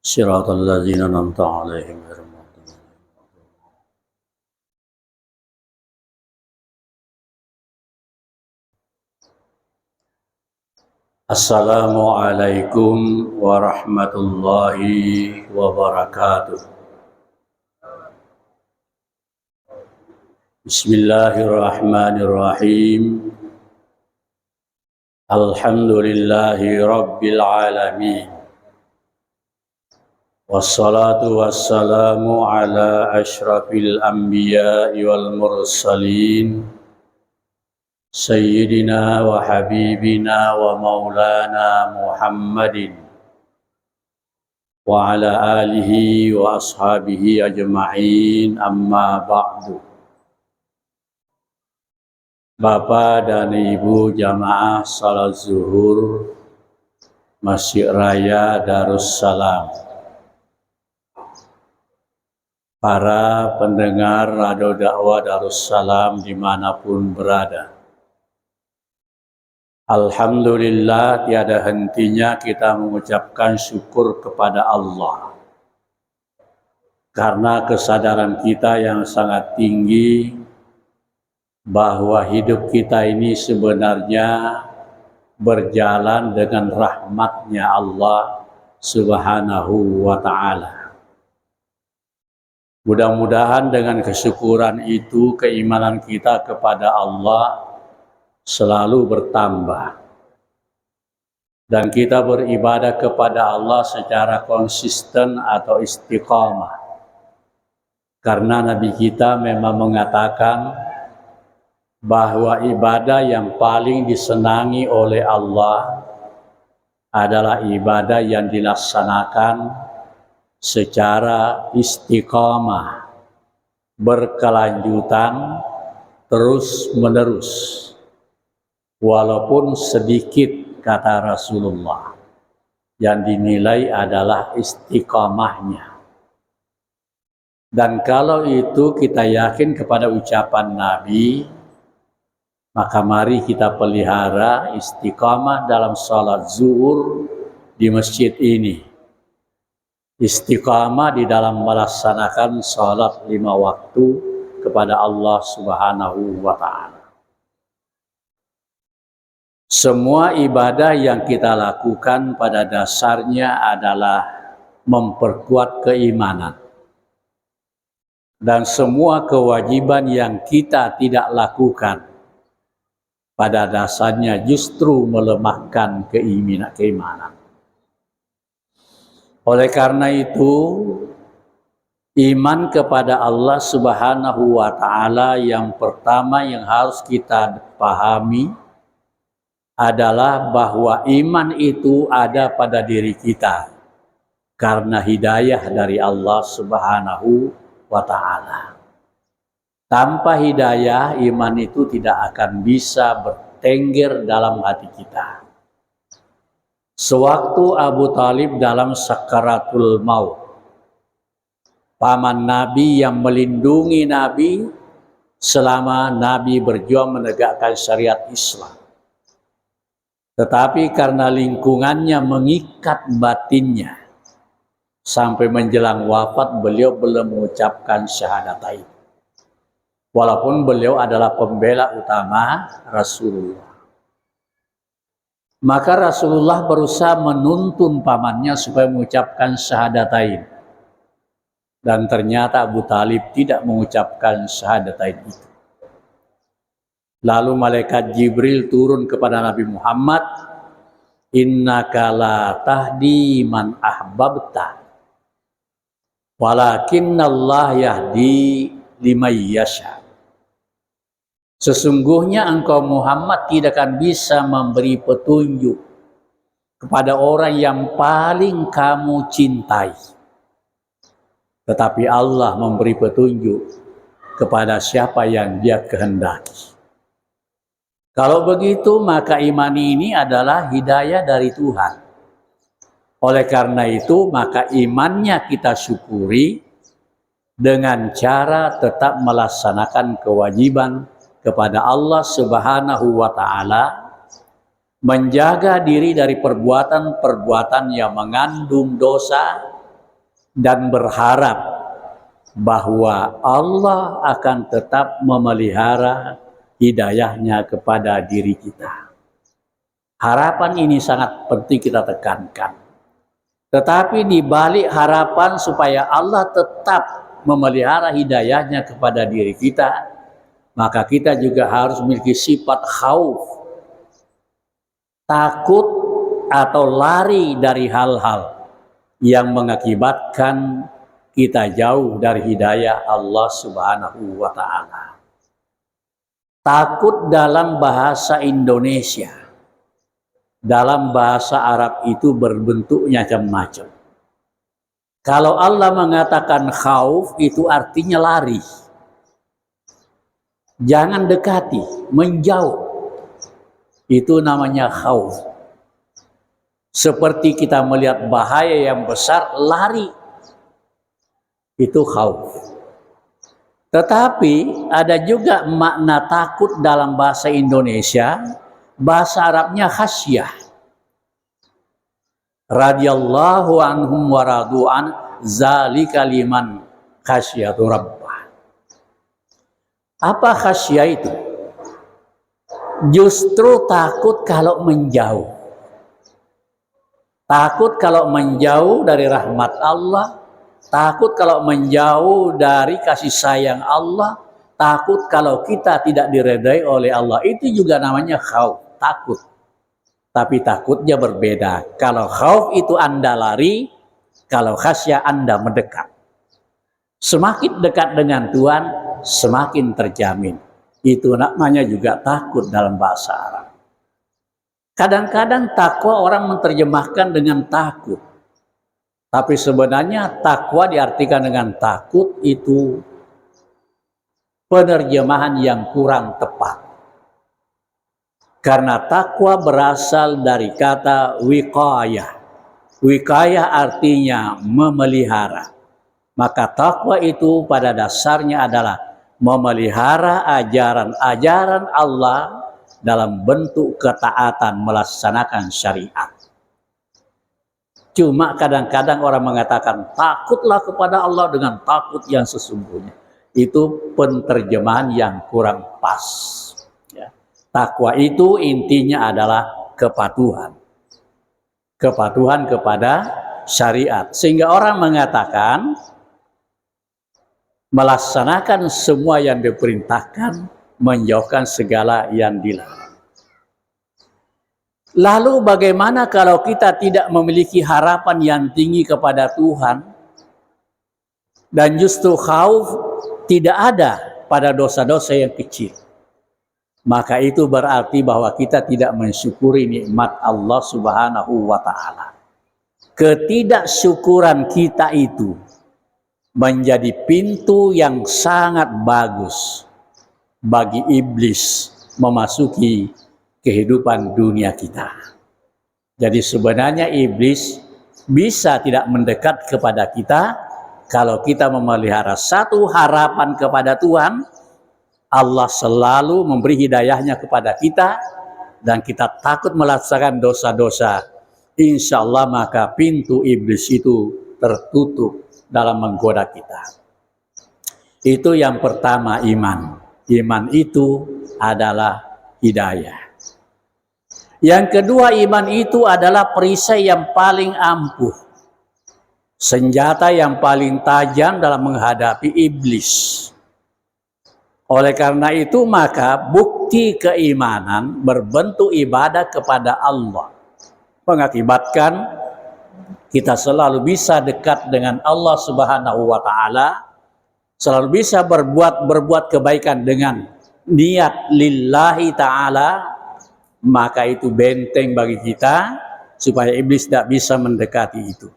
صراط الذين أنعمت عليهم غير المغضوب عليهم. Assalamualaikum warahmatullahi wabarakatuh. Bismillahirrahmanirrahim. Alhamdulillahi rabbil alamin. Wassalatu wassalamu ala asyrafil anbiya'i wal mursalin Sayyidina wa habibina wa maulana Muhammadin wa ala alihi wa ashabihi ajma'in, amma ba'du. Bapak dan Ibu jamaah salat zuhur Masjid Raya Darussalam, para pendengar radio dakwah Darussalam dimanapun berada, alhamdulillah tiada hentinya kita mengucapkan syukur kepada Allah karena kesadaran kita yang sangat tinggi bahwa hidup kita ini sebenarnya berjalan dengan rahmatnya Allah Subhanahu wa ta'ala. Mudah-mudahan dengan kesyukuran itu keimanan kita kepada Allah selalu bertambah dan kita beribadah kepada Allah secara konsisten atau istiqamah, karena Nabi kita memang mengatakan bahwa ibadah yang paling disenangi oleh Allah adalah ibadah yang dilaksanakan secara istiqamah, berkelanjutan, terus menerus, walaupun sedikit, kata Rasulullah, yang dinilai adalah istiqamahnya. Dan kalau itu kita yakin kepada ucapan Nabi, maka mari kita pelihara istiqamah dalam salat zuhur di masjid ini, istiqamah di dalam melaksanakan salat 5 waktu kepada Allah Subhanahu wa ta'ala. Semua ibadah yang kita lakukan pada dasarnya adalah memperkuat keimanan. Dan semua kewajiban yang kita tidak lakukan pada dasarnya justru melemahkan keimanan. Oleh karena itu, iman kepada Allah Subhanahu wa ta'ala yang pertama yang harus kita pahami adalah bahwa iman itu ada pada diri kita karena hidayah dari Allah Subhanahu wa ta'ala. Tanpa hidayah, iman itu tidak akan bisa bertengger dalam hati kita. Sewaktu Abu Talib dalam sakaratul maut, paman Nabi yang melindungi Nabi selama Nabi berjuang menegakkan syariat Islam. Tetapi karena lingkungannya mengikat batinnya, sampai menjelang wafat beliau belum mengucapkan syahadatain. Walaupun beliau adalah pembela utama Rasulullah. Maka Rasulullah berusaha menuntun pamannya supaya mengucapkan syahadatain. Dan ternyata Abu Talib tidak mengucapkan syahadatain itu. Lalu malaikat Jibril turun kepada Nabi Muhammad, innaka la tahdi man ahbabta, walakinnallaha yahdi liman yasha. Sesungguhnya engkau Muhammad tidak akan bisa memberi petunjuk kepada orang yang paling kamu cintai. Tetapi Allah memberi petunjuk kepada siapa yang Dia kehendaki. Kalau begitu maka iman ini adalah hidayah dari Tuhan. Oleh karena itu maka imannya kita syukuri dengan cara tetap melaksanakan kewajiban kepada Allah Subhanahu wa ta'ala, menjaga diri dari perbuatan-perbuatan yang mengandung dosa, dan berharap bahwa Allah akan tetap memelihara hidayahnya kepada diri kita. Harapan ini sangat penting kita tekankan. Tetapi di balik harapan supaya Allah tetap memelihara hidayahnya kepada diri kita, maka kita juga harus memiliki sifat khauf, takut atau lari dari hal-hal yang mengakibatkan kita jauh dari hidayah Allah Subhanahu wa Ta'ala. Takut dalam bahasa Indonesia, dalam bahasa Arab itu berbentuknya macam-macam. Kalau Allah mengatakan khauf, itu artinya lari. Jangan dekati, menjauh. Itu namanya khauf. Seperti kita melihat bahaya yang besar, lari. Itu khauf. Tetapi ada juga makna takut dalam bahasa Indonesia, bahasa Arabnya khasyah. Radhiyallahu anhum wa radu'an zalika liman khasyatu rabbah. Apa khasyah itu? Justru takut kalau menjauh. Takut kalau menjauh dari rahmat Allah, takut kalau menjauh dari kasih sayang Allah, takut kalau kita tidak diredai oleh Allah. Itu juga namanya khauf, takut. Tapi takutnya berbeda. Kalau khauf itu Anda lari, kalau khasyah Anda mendekat. Semakin dekat dengan Tuhan, semakin terjamin. Itu namanya juga takut dalam bahasa Arab. Kadang-kadang takwa orang menerjemahkan dengan takut. Tapi sebenarnya takwa diartikan dengan takut itu penerjemahan yang kurang tepat. Karena takwa berasal dari kata wiqayah. Wiqayah artinya memelihara. Maka takwa itu pada dasarnya adalah memelihara ajaran-ajaran Allah dalam bentuk ketaatan melaksanakan syariat. Cuma kadang-kadang orang mengatakan takutlah kepada Allah dengan takut yang sesungguhnya. Itu penerjemahan yang kurang pas. Ya. Takwa itu intinya adalah kepatuhan. Kepatuhan kepada syariat. Sehingga orang mengatakan melaksanakan semua yang diperintahkan, menjauhkan segala yang dilarang. Lalu bagaimana kalau kita tidak memiliki harapan yang tinggi kepada Tuhan dan justru khauf tidak ada pada dosa-dosa yang kecil? Maka itu berarti bahwa kita tidak mensyukuri nikmat Allah Subhanahu wa Ta'ala. Ketidaksyukuran kita itu menjadi pintu yang sangat bagus bagi iblis memasuki kehidupan dunia kita. Jadi sebenarnya iblis bisa tidak mendekat kepada kita kalau kita memelihara satu harapan kepada Tuhan. Allah selalu memberi hidayahnya kepada kita dan kita takut melaksanakan dosa-dosa. Insya Allah maka pintu iblis itu tertutup dalam menggoda kita. Itu yang pertama, iman. Iman itu adalah hidayah. Yang kedua, iman itu adalah perisai yang paling ampuh. Senjata yang paling tajam dalam menghadapi iblis. Oleh karena itu maka bukti keimanan berbentuk ibadah kepada Allah mengakibatkan kita selalu bisa dekat dengan Allah Subhanahu wa Ta'ala, selalu bisa berbuat kebaikan dengan niat lillahi ta'ala, maka itu benteng bagi kita supaya iblis tidak bisa mendekati itu.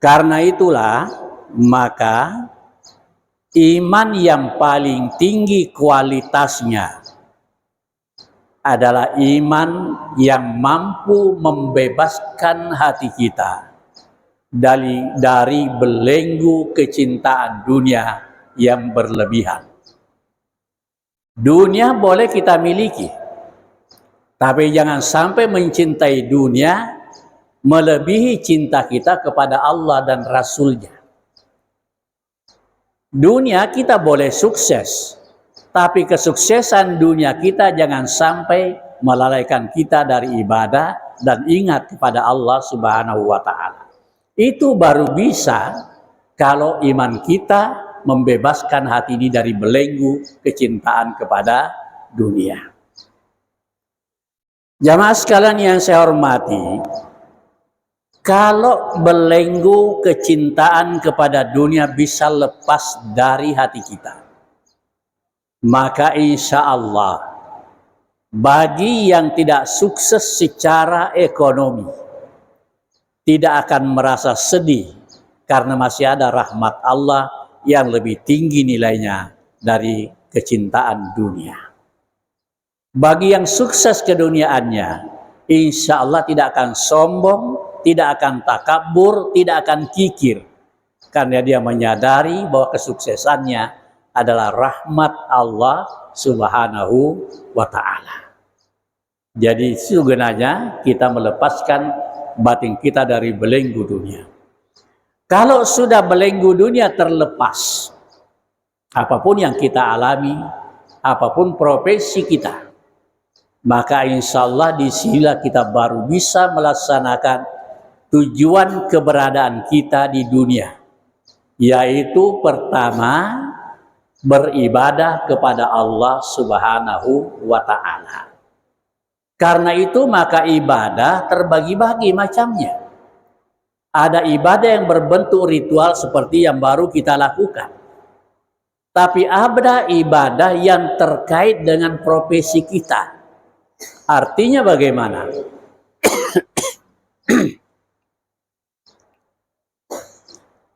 Karena itulah maka iman yang paling tinggi kualitasnya adalah iman yang mampu membebaskan hati kita dari belenggu kecintaan dunia yang berlebihan. Dunia boleh kita miliki, tapi jangan sampai mencintai dunia melebihi cinta kita kepada Allah dan Rasul-Nya. Dunia kita boleh sukses, tapi kesuksesan dunia kita jangan sampai melalaikan kita dari ibadah dan ingat kepada Allah Subhanahu wa Ta'ala. Itu baru bisa kalau iman kita membebaskan hati ini dari belenggu kecintaan kepada dunia. Jamaah sekalian yang saya hormati, kalau belenggu kecintaan kepada dunia bisa lepas dari hati kita, maka insya Allah bagi yang tidak sukses secara ekonomi tidak akan merasa sedih karena masih ada rahmat Allah yang lebih tinggi nilainya dari kecintaan dunia. Bagi yang sukses keduniaannya, insya Allah tidak akan sombong, tidak akan takabur, tidak akan kikir, karena dia menyadari bahwa kesuksesannya adalah rahmat Allah Subhanahu wa Ta'ala. Jadi sebenarnya kita melepaskan batin kita dari belenggu dunia. Kalau sudah belenggu dunia terlepas, apapun yang kita alami, apapun profesi kita, maka insya Allah disinilah kita baru bisa melaksanakan tujuan keberadaan kita di dunia, yaitu pertama beribadah kepada Allah Subhanahu wa Ta'ala. Karena itu maka ibadah terbagi-bagi macamnya. Ada ibadah yang berbentuk ritual seperti yang baru kita lakukan. Tapi ada ibadah yang terkait dengan profesi kita. Artinya bagaimana?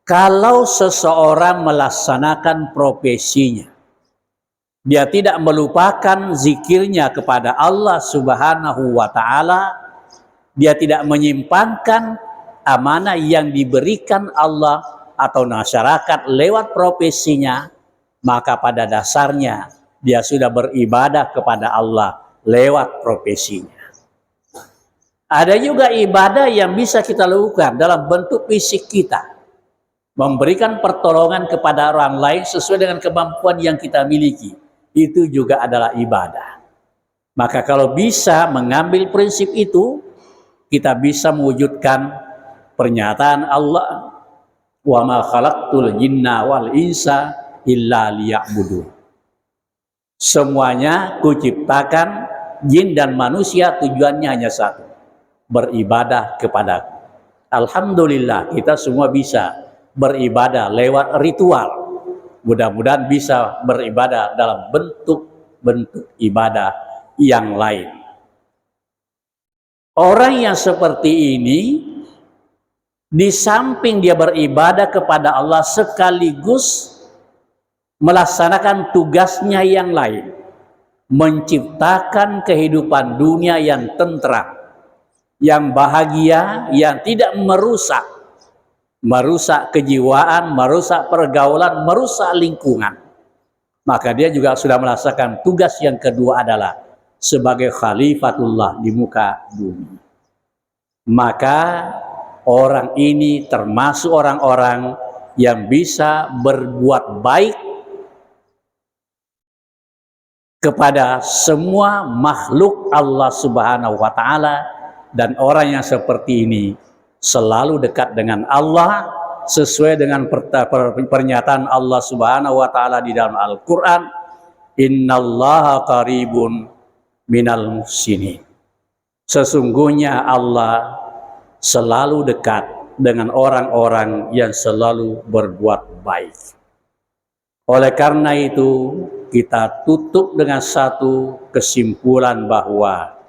Kalau seseorang melaksanakan profesinya, dia tidak melupakan zikirnya kepada Allah Subhanahu wa Ta'ala, dia tidak menyimpangkan amanah yang diberikan Allah atau masyarakat lewat profesinya, maka pada dasarnya dia sudah beribadah kepada Allah lewat profesinya. Ada juga ibadah yang bisa kita lakukan dalam bentuk fisik kita, memberikan pertolongan kepada orang lain sesuai dengan kemampuan yang kita miliki. Itu juga adalah ibadah. Maka kalau bisa mengambil prinsip itu, kita bisa mewujudkan pernyataan Allah, wa ma khalaqtul jinna wal insa illa liya'budun. Semuanya kuciptakan jin dan manusia tujuannya hanya satu, beribadah kepadaku. Alhamdulillah kita semua bisa beribadah lewat ritual. Mudah-mudahan bisa beribadah dalam bentuk-bentuk ibadah yang lain. Orang yang seperti ini, di samping dia beribadah kepada Allah sekaligus melaksanakan tugasnya yang lain, menciptakan kehidupan dunia yang tentram, yang bahagia, yang tidak merusak kejiwaan, merusak pergaulan, merusak lingkungan. Maka dia juga sudah melaksanakan tugas yang kedua adalah sebagai khalifatullah di muka bumi. Maka orang ini termasuk orang-orang yang bisa berbuat baik kepada semua makhluk Allah Subhanahu wa Ta'ala, dan orang yang seperti ini selalu dekat dengan Allah sesuai dengan pernyataan Allah Subhanahu wa Ta'ala di dalam Al-Qur'an, innallaha qaribun minal muhsinin. Sesungguhnya Allah selalu dekat dengan orang-orang yang selalu berbuat baik. Oleh karena itu, kita tutup dengan satu kesimpulan bahwa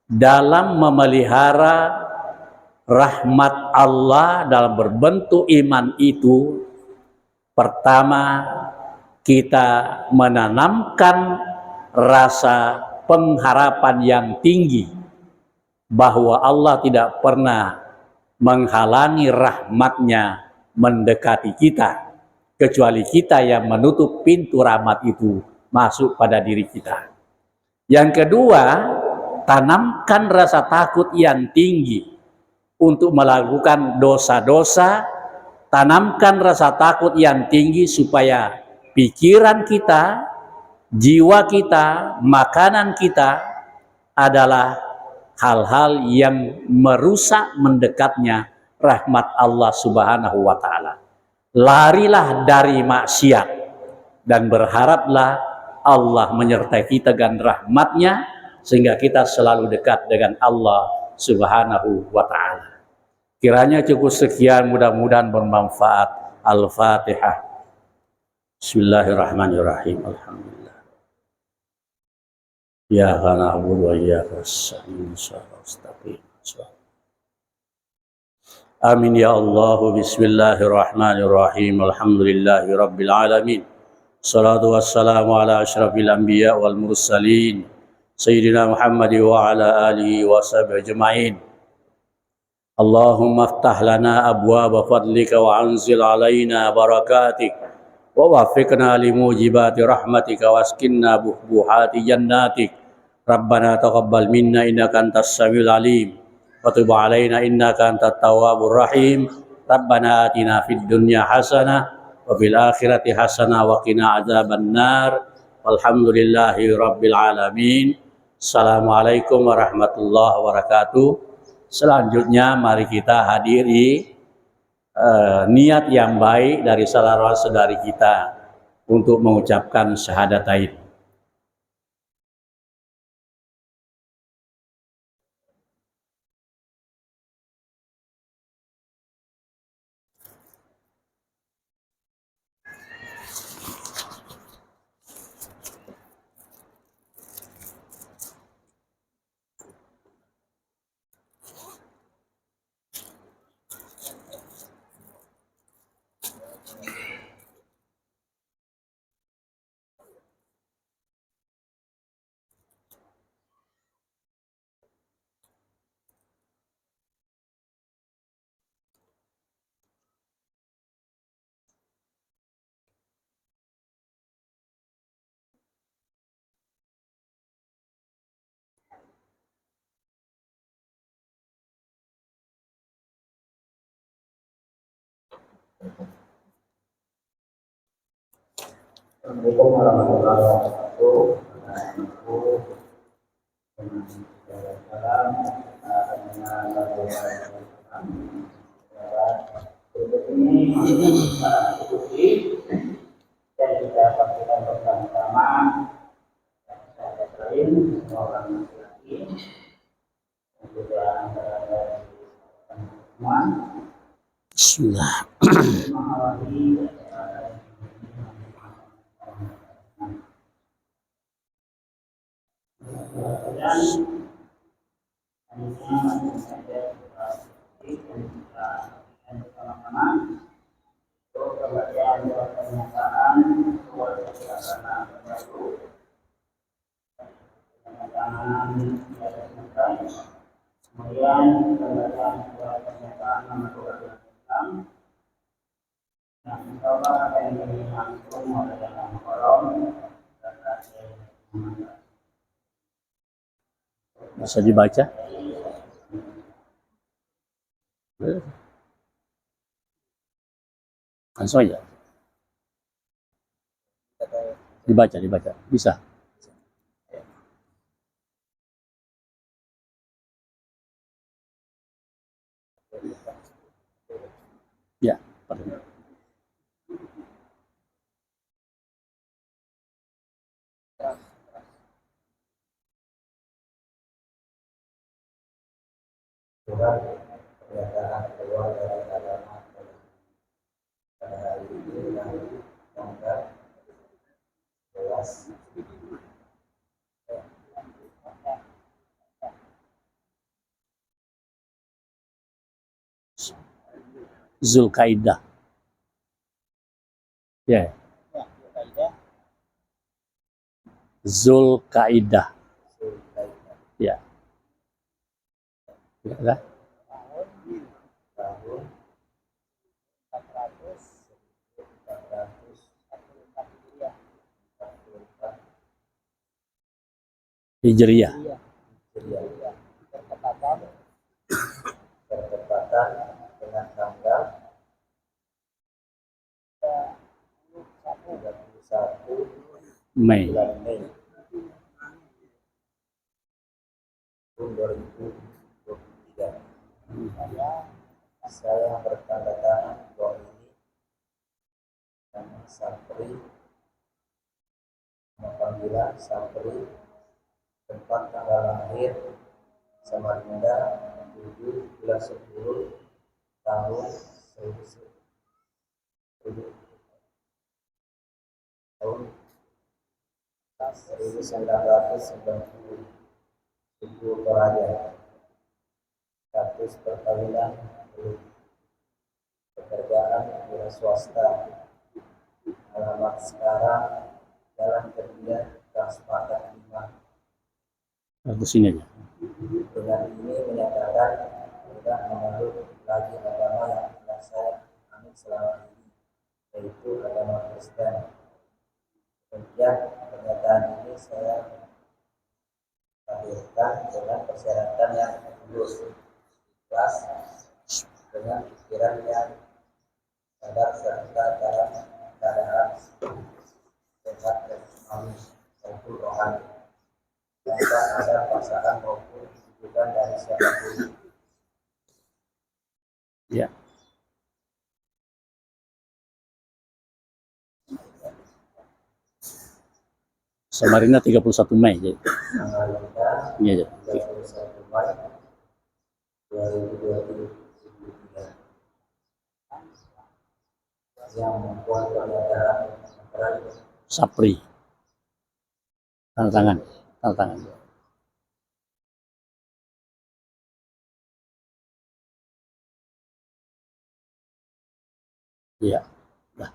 dalam memelihara rahmat Allah dalam berbentuk iman itu, pertama kita menanamkan rasa pengharapan yang tinggi bahwa Allah tidak pernah menghalangi rahmatnya mendekati kita, kecuali kita yang menutup pintu rahmat itu masuk pada diri kita. Yang kedua, tanamkan rasa takut yang tinggi untuk melakukan dosa-dosa, tanamkan rasa takut yang tinggi supaya pikiran kita, jiwa kita, makanan kita adalah hal-hal yang merusak mendekatnya rahmat Allah Subhanahu wa Ta'ala. Larilah dari maksiat dan berharaplah Allah menyertai kita dengan rahmatnya sehingga kita selalu dekat dengan Allah Subhanahu wa Ta'ala. Kiranya cukup sekian, mudah-mudahan bermanfaat. Al-Fatihah. Bismillahirrahmanirrahim. Alhamdulillah. Ya na'budu wa iyyaka nasta'in. Amin ya Allah. Bismillahirrahmanirrahim. Alhamdulillahi rabbil alamin. Salatu wassalamu ala asyrafil anbiya wal mursalin Sayyidina Muhammad wa ala alihi wa sahbihi ajma'in. Allahumma aftah lana abwaaba fadlika wa anzil alaina barakatik wa waffiqna limujibati rahmatika waskinna buhbuhati jannatik. Rabbana taqabbal minna innaka antas samiul alim wa tub alaina innaka antat tawwabur rahim. Rabbana atina fid dunya hasanah wa fil akhirati hasanah wa qina adzaban nar. Walhamdulillahi rabbil alamin. Assalamualaikum warahmatullahi wabarakatuh. Selanjutnya mari kita hadiri niat yang baik dari saudara-saudari kita untuk mengucapkan syahadatain. Assalamualaikum warahmatullahi wabarakatuh. Untuk ini para ikuti dan kita pastikan bersama-sama sahabat lain semua orang laki-laki dan juga berada di teman. Bismillah. Mengawali dan hanya saja kita bersama-sama untuk pembacaan pernyataan suasana baru pernyataan di atas muka, kemudian pembacaan pernyataan nomor 26 yang mencoba akan diberi langsung oleh dalam kolom Bisa dibaca? Langsung aja. Dibaca. Bisa. Ya, pardon. surat pernyataan keluar dari agama pada hari ini yang tanggal 11 Zulkaidah. Ya. Zulkaidah. Ya. Ya. tahun 444 Hijriyah. Hijriah bertepatan bertepatan dengan tanggal 31 Mei. bulan Mei tahun 2023. Saya bertanda tangan bahwa ini nama Sapri, nama panggilan Sapri, tempat tanggal lahir Samarinda 7 bulan 10 tahun 1990, suku Toraja. Status perkawinan belum. Pekerjaan wira swasta. Alamat sekarang Jalan Kerja Transpakat 5. Aku sini aja. Dengan ini menyatakan tidak menganut lagi agama yang telah saya anut selama ini, yaitu agama Kristen. Demikian pernyataan ini saya hadirkan dengan persyaratan yang tulus, ikhlas, dengan pikiran yang sadar serta dalam keadaan sehat jasmani maupun rohani, tanpa ada paksaan maupun tujuan dari siapapun. Ya. Samarinda 31 Mei. Jadi. Tanggal Ini aja. 31 Mei 2023 yang membuat pernyataan Sapri. Tanda tangan. Tanda tangan. Iya. Nah.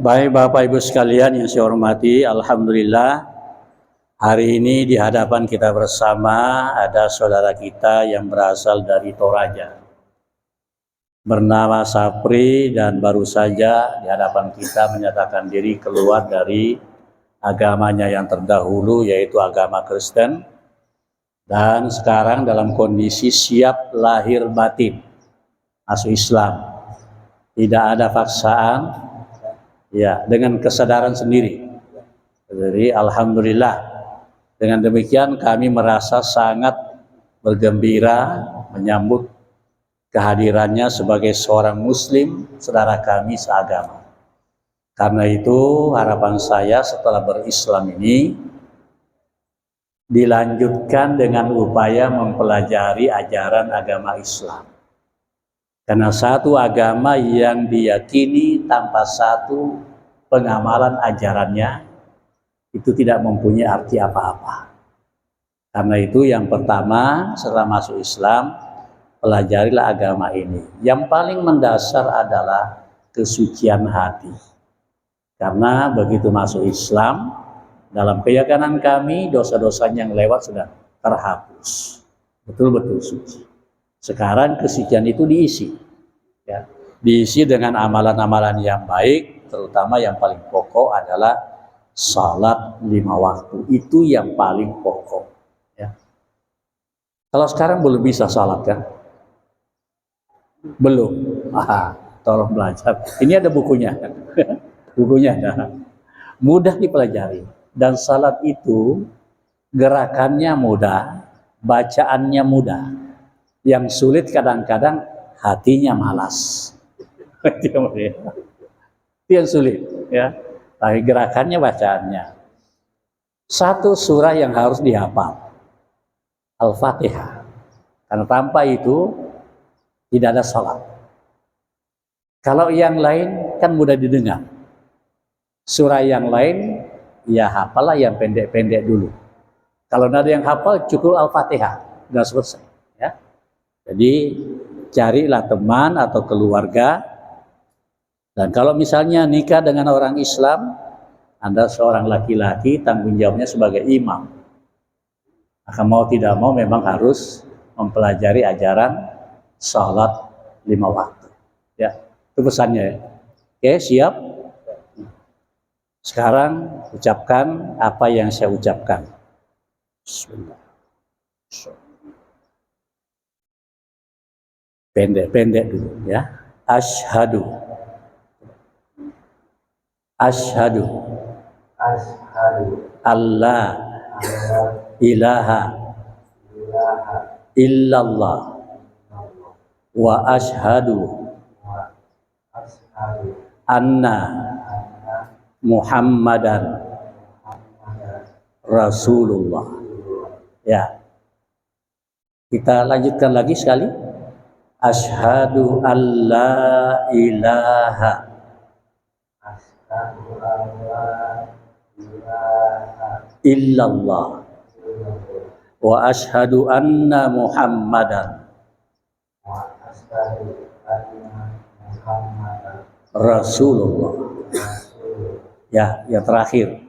Baik Bapak Ibu sekalian yang saya hormati, alhamdulillah hari ini di hadapan kita bersama ada saudara kita yang berasal dari Toraja, bernama Sapri, dan baru saja di hadapan kita menyatakan diri keluar dari agamanya yang terdahulu, yaitu agama Kristen, dan sekarang dalam kondisi siap lahir batin masuk Islam. Tidak ada paksaan, ya, dengan kesadaran sendiri. Jadi alhamdulillah, dengan demikian kami merasa sangat bergembira menyambut kehadirannya sebagai seorang muslim, saudara kami seagama. Karena itu harapan saya setelah berislam ini dilanjutkan dengan upaya mempelajari ajaran agama Islam. Karena satu agama yang diyakini tanpa satu pengamalan ajarannya itu tidak mempunyai arti apa-apa. Karena itu yang pertama setelah masuk Islam, pelajarilah agama ini. Yang paling mendasar adalah kesucian hati. Karena begitu masuk Islam, dalam keyakinan kami dosa-dosa yang lewat sudah terhapus. Betul-betul suci. Sekarang kesucian itu diisi, ya, diisi dengan amalan-amalan yang baik, terutama yang paling pokok adalah salat 5 waktu. Itu yang paling pokok. Ya. Kalau sekarang belum bisa salat kan? Belum. Tolong belajar. Ini ada bukunya. Bukunya ada. Mudah dipelajari. Dan salat itu gerakannya mudah, bacaannya mudah. Yang sulit kadang-kadang hatinya malas. Itu yang sulit, ya. Tapi gerakannya, bacaannya. Satu surah yang harus dihafal, Al-Fatihah. Karena tanpa itu tidak ada salat. Kalau yang lain kan mudah didengar. Surah yang lain ya hafalah yang pendek-pendek dulu. Kalau ada yang hafal cukup Al-Fatihah, sudah selesai, ya. Jadi carilah teman atau keluarga, dan kalau misalnya nikah dengan orang Islam, Anda seorang laki-laki, tanggung jawabnya sebagai imam. Maka mau tidak mau memang harus mempelajari ajaran salat 5 waktu. Ya, itu pesannya. Ya. Oke, siap? Sekarang ucapkan apa yang saya ucapkan. Bismillah. Pendek-pendek dulu ya. Asyhadu. Asyhadu Asyhadu alla alla ilaha ilaha illallah illallah wa asyhadu wa asyhadu anna anna Muhammadan Muhammadan Rasulullah. Ya. Kita lanjutkan lagi sekali. Asyhadu alla ilaha asyhadu alla ilaha illallah illallah wa asyhadu anna Muhammadan wa asyhadu anna Muhammadan Rasulullah. Rasulullah. Ya, yang terakhir.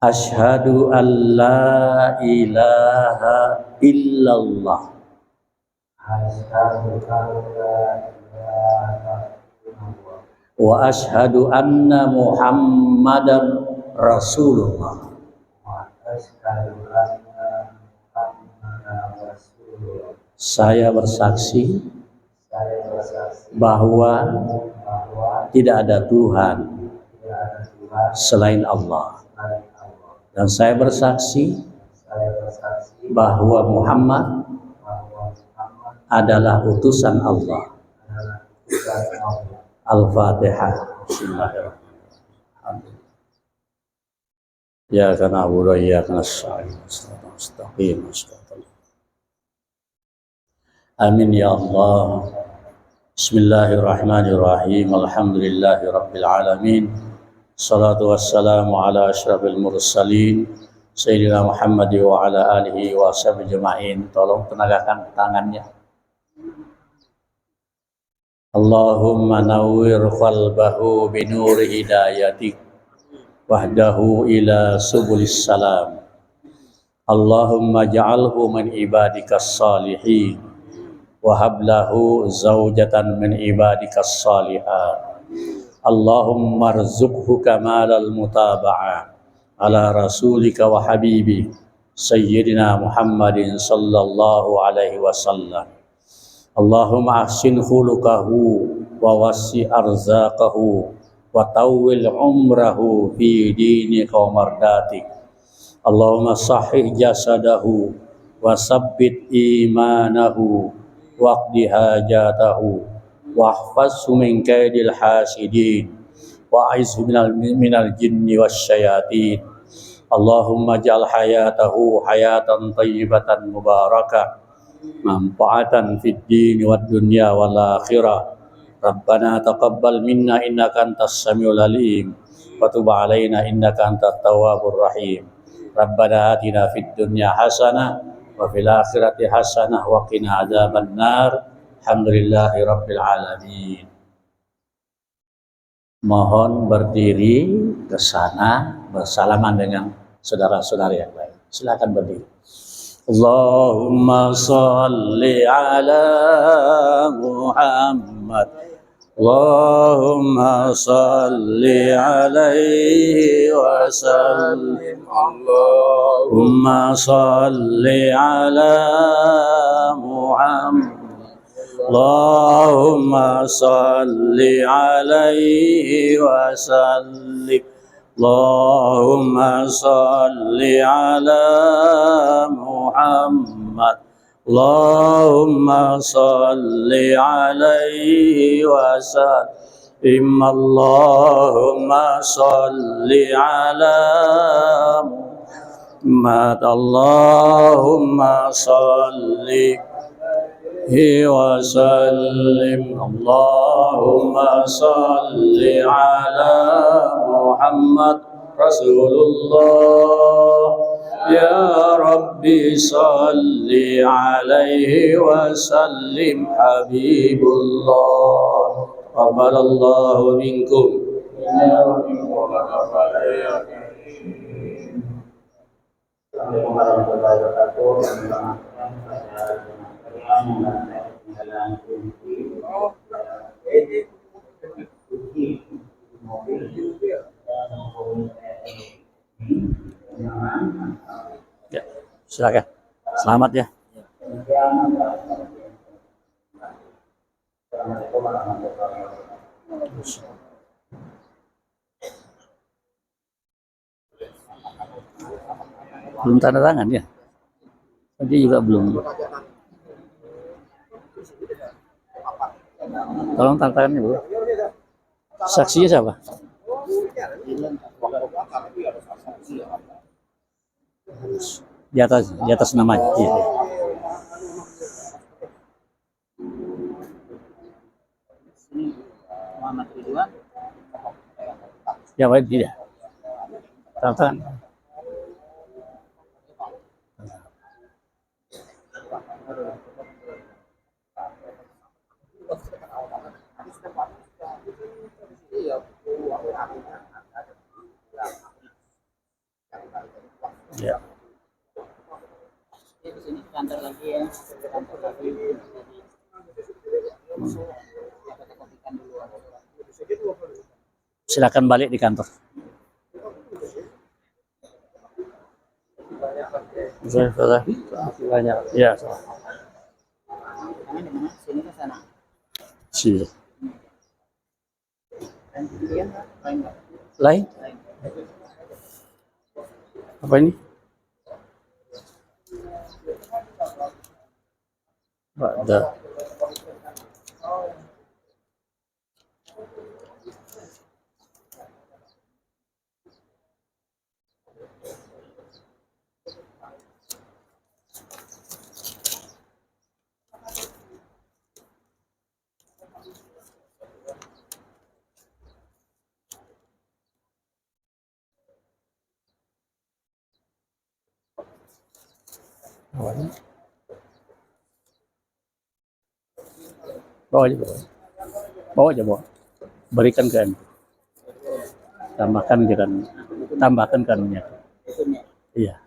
Asyhadu alla ilaha illallah Asyhadu alla ilaha illallah wa asyhadu anna Muhammadan Rasulullah. wa asyhadu anna Muhammadan Rasulullah. Saya bersaksi Saya bersaksi bahwa bahwa tidak ada Tuhan tidak ada Tuhan selain Allah. selain Allah. Dan saya bersaksi Saya bersaksi bahwa Muhammad bahwa Muhammad adalah utusan Allah. adalah utusan Allah. Al-Fatihah. Bismillahirrahmanirrahim. Ya kana na'budu wa iyyaka nasta'in. Shiratal mustaqim. Amin ya Allah. Bismillahirrahmanirrahim. Alhamdulillahi rabbil alamin. Salatu wassalamu ala asyrafil mursalin Sayyidina Muhammad wa ala alihi wa sahbihi jema'in. Tolong tenagakan tangannya. Allahumma nawwir qalbahu binuri hidayatik wahdahu ila subulis salam. Allahumma ja'alhu min ibadikas salihin wa hablahu zawjatan min ibadikas salihat. Allahumma arzuqhu kamalal mutaba'ah ala rasulika wa habibi sayyidina Muhammadin sallallahu alaihi wasallam. Allahumma ahsin khuluqahu wa wasi arzaqahu wa tawwil umrahu fi dinika wa mardatik. Allahumma sahih jasadahu wa sabbit imanahu waqdi hajatahu wahfazhu min kaidil hasidin wa aizhu minal jinni wasyayatin. Allahumma ja'al hayatahu hayatan tayyibatan mubarakah manfaatan fid dini wad dunya wal akhirah. Rabbana taqabbal minna innaka antas samiul alim wa tub alaina innaka antat tawwabur rahim. Rabbana atina fid dunya hasanah wa fil akhirati hasanah wa qina adzaban nar. Alhamdulillahi rabbil alamin. Mohon berdiri ke sana bersalaman dengan saudara-saudara yang lain. Silakan berdiri. Allahumma salli ala Muhammad. Allahumma salli alaihi wa sallim. Allahumma salli ala Muhammad. Allahumma salli alaihi wa sallim. Allahumma salli ala Muhammad. Allahumma salli alaihi wa sallim. Allahumma salli ala Muhammad. Allahumma salli wa sallim. Allahumma salli ala Muhammad Rasulullah. Ya Rabbi salli alaihi wa sallim Habibullah. Taqabbalallahu minkum. Assalamualaikum warahmatullahi wabarakatuh. Ya, silakan. Selamat ya. Assalamualaikum warahmatullahi wabarakatuh. Belum tanda tangan ya? Dia juga belum. Tolong tanda tangannya, Bu. Saksinya siapa? Di atas namanya. Iya. Muhammad Ridwan. Ya, baik tidak. Tanda tangan. Ya. Di sini kantor lagi ya. Kantor lagi. Silakan balik di kantor. Banyak. Ya. Kami di mana? Sini ke sana. Sih. Kemudian lain nggak? Lain? Lain. Apa ini? Ada. Bawa aja, bawa. Bawa aja, bawa. Berikan ke Anda. Tambahkan kanunya. Hukumnya. Iya.